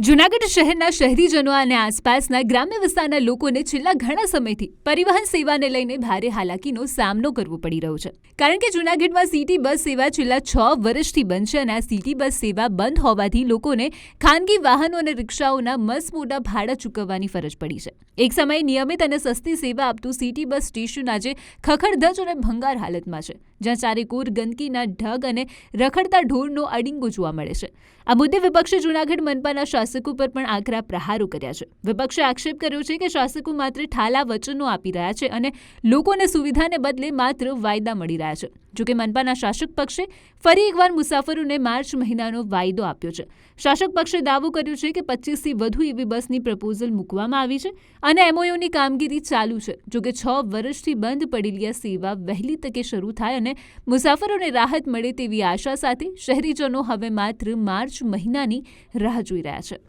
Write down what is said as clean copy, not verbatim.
જૂનાગઢ શહેરના શહેરીજનો અને આસપાસના ગ્રામ્ય વિસ્તારના લોકોને છેલ્લા ઘણા સમયથી પરિવહન સેવાને લઈને ભારે હાલાકીનો સામનો કરવો પડી રહ્યો છે. કારણ કે જૂનાગઢમાં સિટી બસ સેવા છેલ્લા 6 વર્ષથી બંધ છે અને આ સિટી બસ સેવા બંધ હોવાથી લોકોને ખાનગી વાહનો અને રિક્ષાઓના મસમોટા ભાડા ચૂકવવાની ફરજ પડી છે. એક સમયે નિયમિત અને સસ્તી સેવા આપતું સિટી બસ સ્ટેશન આજે ખખડધજ અને ભંગાર હાલતમાં છે, જ્યાં ચારેકોર ગંદકીના ઢગ અને રખડતા ઢોરનો અડીંગો જોવા મળે છે. આ મુદ્દે વિપક્ષે જૂનાગઢ મનપાના શાસકો પર પણ આકરા પ્રહારો કર્યા છે. વિપક્ષે આક્ષેપ કર્યો છે કે શાસકો માત્ર ઠાલા વચનો આપી રહ્યા છે અને લોકોને સુવિધાને બદલે માત્ર વાયદા મળી રહ્યા છે. જોકે મનપાના શાસક પક્ષે ફરી એકવાર મુસાફરોને માર્ચ મહિનાનો વાયદો આપ્યો છે. શાસક પક્ષે દાવો કર્યો છે કે 25થી વધુ એવી બસની પ્રપોઝલ મૂકવામાં આવી છે અને એમઓયુની કામગીરી ચાલુ છે. જોકે 6 વર્ષથી બંધ પડેલી આ સેવા વહેલી તકે શરૂ થાય અને મુસાફરોને રાહત મળે તેવી આશા સાથે શહેરીજનો હવે માત્ર માર્ચ મહિનાની રાહ જોઈ રહ્યા છે.